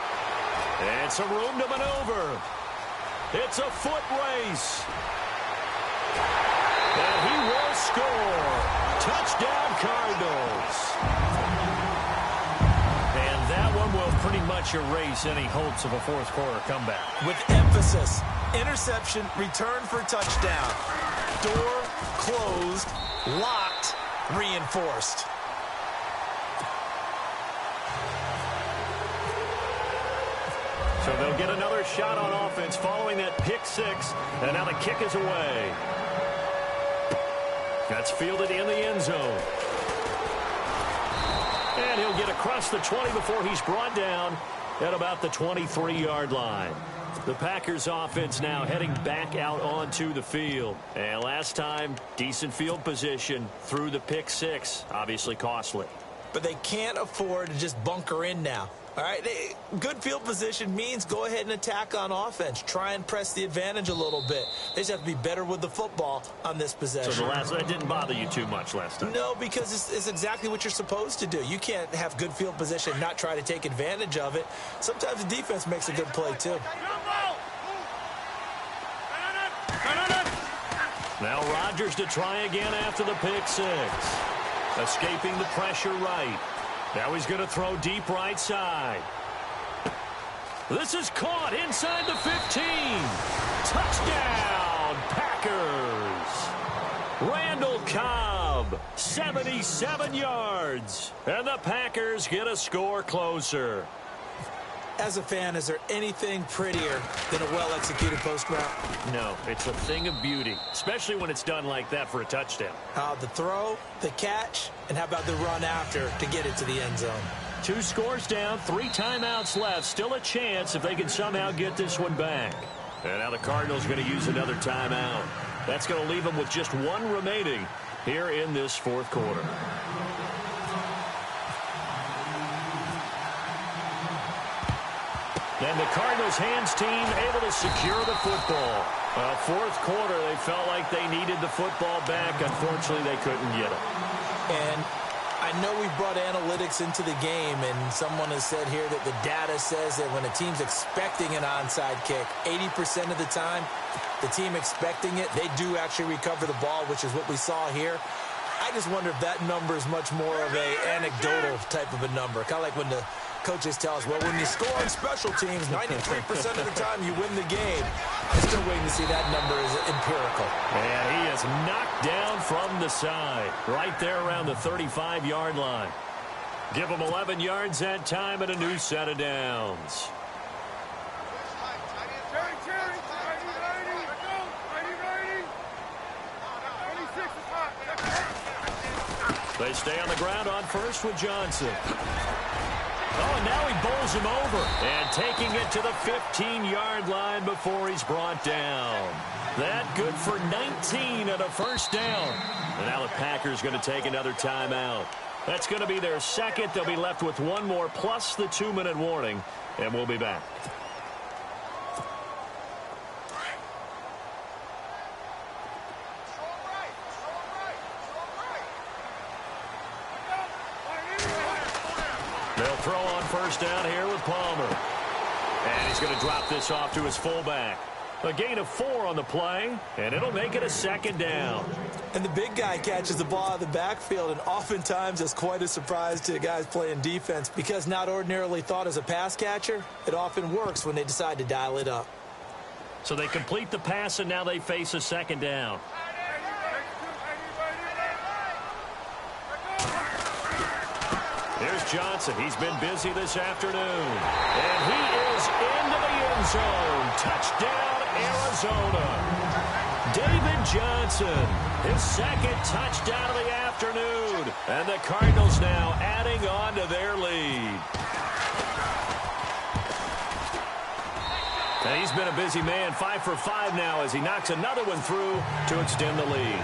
And some room to maneuver. It's a foot race. And he will score. Touchdown, Cardinals. And that one will pretty much erase any hopes of a fourth quarter comeback. With emphasis, interception, return for touchdown. Door closed, locked, reinforced. So they'll get another shot on offense following that pick six. And now the kick is away. That's fielded in the end zone. And he'll get across the 20 before he's brought down at about the 23-yard line. The Packers offense now heading back out onto the field. And last time, decent field position through the pick six. Obviously costly. But they can't afford to just bunker in now. All right, good field position means go ahead and attack on offense. Try and press the advantage a little bit. They just have to be better with the football on this possession. So that didn't bother you too much last time? No, because it's exactly what you're supposed to do. You can't have good field position and not try to take advantage of it. Sometimes the defense makes a good play, too. Now Rodgers to try again after the pick six. Escaping the pressure right. Now he's going to throw deep right side. This is caught inside the 15. Touchdown, Packers. Randall Cobb, 77 yards. And the Packers get a score closer. As a fan, is there anything prettier than a well-executed post route? No, it's a thing of beauty, especially when it's done like that for a touchdown. The throw, the catch, and how about the run after to get it to the end zone? 2 scores down, 3 timeouts left. Still a chance if they can somehow get this one back. And now the Cardinals going to use another timeout. That's going to leave them with just 1 remaining here in this fourth quarter. And the Cardinals hands team able to secure the football. Fourth quarter, they felt like they needed the football back. Unfortunately, they couldn't get it. And I know we brought analytics into the game, and someone has said here that the data says that when a team's expecting an onside kick, 80% of the time, the team expecting it, they do actually recover the ball, which is what we saw here. I just wonder if that number is much more of a anecdotal type of a number. Kind of like when the coaches tell us, well, when you score on special teams, 93% of the time you win the game. I'm still waiting to see that number is empirical. And he is knocked down from the side, right there around the 35-yard line. Give him 11 yards that time and a new set of downs. They stay on the ground on first with Johnson. Oh, and now he bowls him over. And taking it to the 15-yard line before he's brought down. That good for 19 and a first down. And now the Packers going to take another timeout. That's going to be their second. They'll be left with 1 more plus the 2-minute warning. And we'll be back. They'll throw on first down here with Palmer. And he's going to drop this off to his fullback. A gain of 4 on the play, and it'll make it a second down. And the big guy catches the ball out of the backfield, and oftentimes it's quite a surprise to guys playing defense because not ordinarily thought as a pass catcher, it often works when they decide to dial it up. So they complete the pass, and now they face a second down. Here's Here's Johnson. He's been busy this afternoon. And he is into the end zone. Touchdown, Arizona. David Johnson, his second touchdown of the afternoon. And the Cardinals now adding on to their lead. And he's been a busy man, 5 for 5 now as he knocks another one through to extend the lead.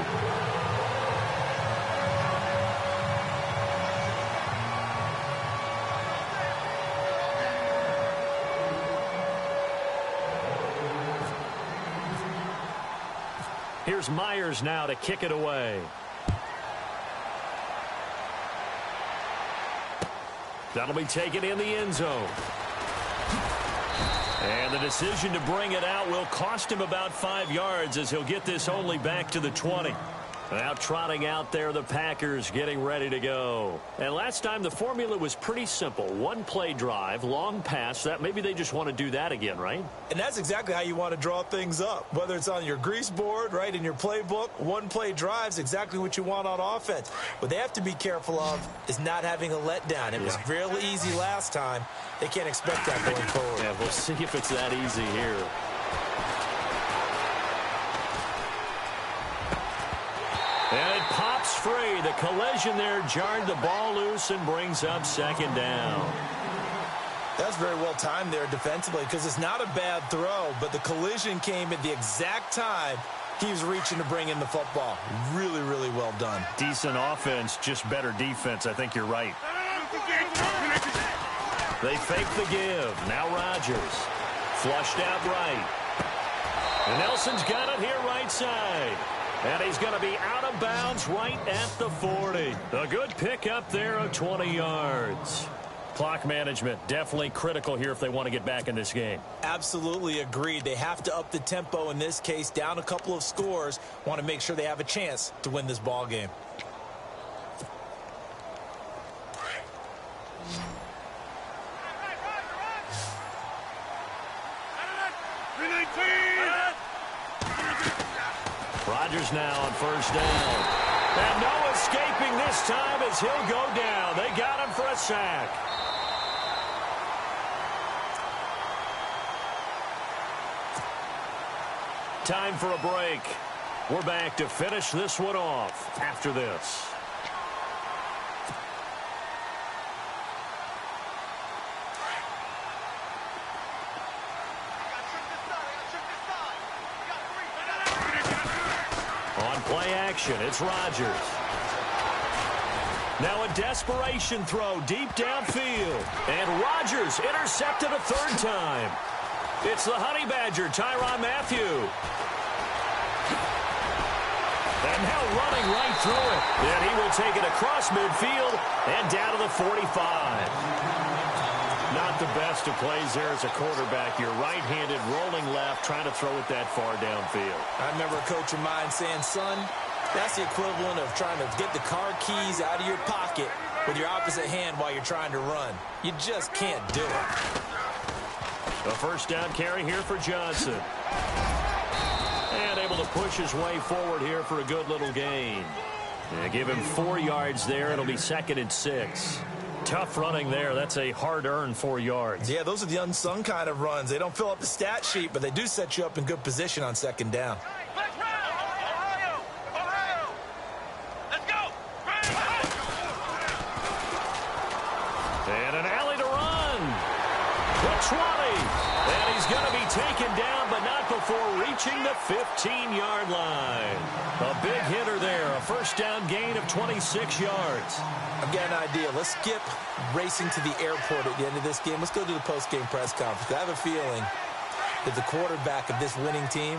Here's Myers now to kick it away. That'll be taken in the end zone. And the decision to bring it out will cost him about 5 yards as he'll get this only back to the 20. Now trotting out there, the Packers getting ready to go. And last time the formula was pretty simple. One play drive, long pass. That maybe they just want to do that again, right? And that's exactly how you want to draw things up. Whether it's on your grease board, right, in your playbook, one play drive is exactly what you want on offense. What they have to be careful of is not having a letdown. It was real easy last time. They can't expect that going forward. Yeah, we'll see if it's that easy here. And it pops free. The collision there jarred the ball loose and brings up second down. That's very well timed there defensively because it's not a bad throw, but the collision came at the exact time he was reaching to bring in the football. Really, really well done. Decent offense, just better defense. I think you're right. They fake the give. Now Rodgers. Flushed out right. And Nelson's got it here right side. And he's going to be out of bounds right at the 40. A good pickup there of 20 yards. Clock management definitely critical here if they want to get back in this game. Absolutely agreed. They have to up the tempo in this case, down a couple of scores. Want to make sure they have a chance to win this ball game. Rodgers now on first down. And no escaping this time as he'll go down. They got him for a sack. Time for a break. We're back to finish this one off after this. Play action. It's Rodgers. Now a desperation throw deep downfield. And Rodgers intercepted a third time. It's the Honey Badger, Tyrann Mathieu. And now running right through it. And he will take it across midfield and down to the 45. Not the best of plays there as a quarterback. You're right-handed, rolling left, trying to throw it that far downfield. I remember a coach of mine saying, son, that's the equivalent of trying to get the car keys out of your pocket with your opposite hand while you're trying to run. You just can't do it. A first down carry here for Johnson. And able to push his way forward here for a good little gain. Yeah, give him 4 yards there. It'll be 2nd and 6. Tough running there. That's a hard-earned 4 yards. Yeah, those are the unsung kind of runs. They don't fill up the stat sheet, but they do set you up in good position on second down. And an alley to run. The 20. And he's going to be taken down, but not before reaching the 15-yard line. A big hitter there. A first down gain of 26 yards. I've got an idea. Let's skip racing to the airport at the end of this game. Let's go to the post-game press conference. I have a feeling that the quarterback of this winning team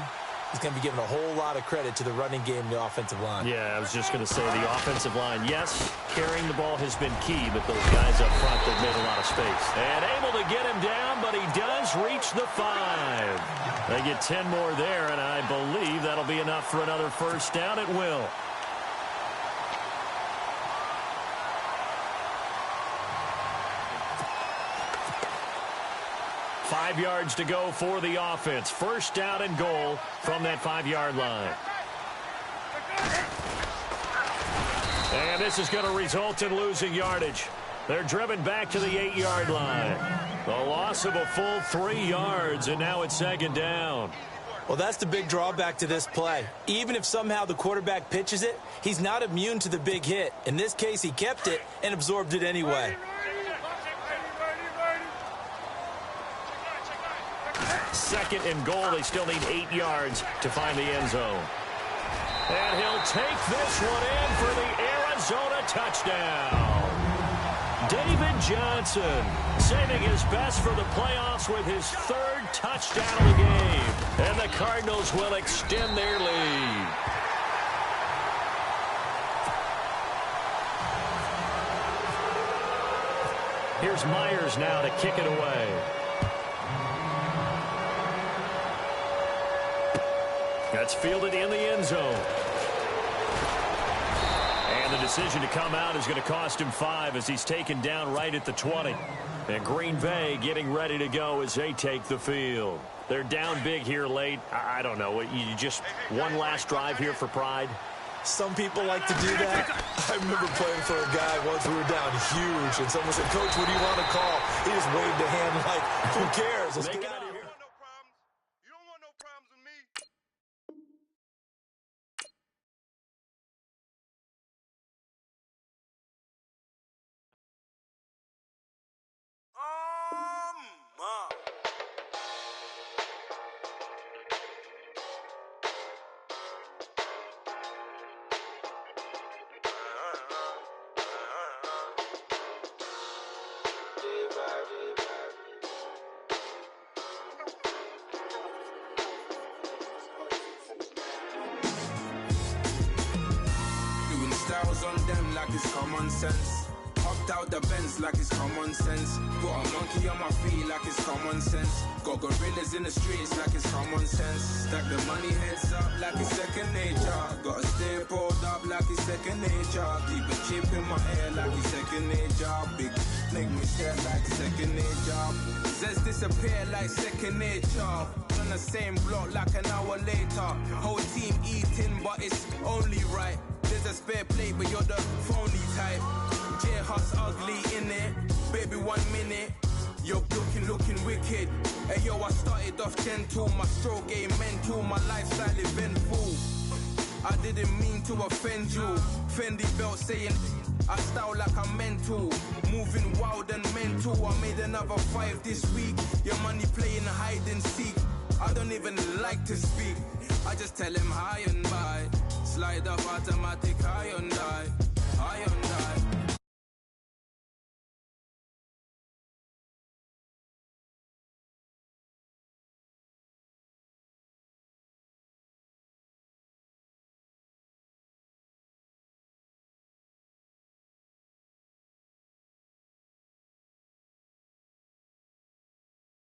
is going to be given a whole lot of credit to the running game and the offensive line. Yeah, I was just going to say the offensive line, yes, carrying the ball has been key, but those guys up front, they've made a lot of space. And able to get him down, but he does reach the 5. They get 10 more there, and I believe that'll be enough for another first down. It will. Five yards to go for the offense. First down and goal from that 5-yard line. And this is going to result in losing yardage. They're driven back to the 8-yard line. The loss of a full 3 yards, and now it's second down. Well, that's the big drawback to this play. Even if somehow the quarterback pitches it, he's not immune to the big hit. In this case, he kept it and absorbed it anyway. Second and goal. They still need 8 yards to find the end zone. And he'll take this one in for the Arizona touchdown. David Johnson saving his best for the playoffs with his 3rd touchdown of the game. And the Cardinals will extend their lead. Here's Myers now to kick it away. That's fielded in the end zone. And the decision to come out is going to cost him 5 as he's taken down right at the 20. And Green Bay getting ready to go as they take the field. They're down big here late. I don't know. You just one last drive here for pride? Some people like to do that. I remember playing for a guy once we were down huge, and someone said, "Coach, what do you want to call?" He just waved a hand like, who cares? Let's get out of here. On them like it's common sense. Hopped out the Benz like it's common sense. Got a monkey on my feet like it's common sense. Got gorillas in the streets like it's common sense. Stack the money heads up like it's second nature. Gotta stay pulled up like it's second nature. Keep a chip in my hair like it's second nature. Big make me stare like second nature. Says disappear like second nature. On the same block like an hour later. Whole team eating but it's only right. There's a spare plate, but you're the phony type. J-Hus ugly in it. Baby, 1 minute. You're looking wicked. Hey, yo, I started off gentle. My stroke game mental. My lifestyle eventful. I didn't mean to offend you. Fendi belt saying I style like I'm mental. Moving wild and mental. I made another 5 this week. Your money playing hide and seek. I don't even like to speak. I just tell him hi and bye. Slide up automatic, high on die.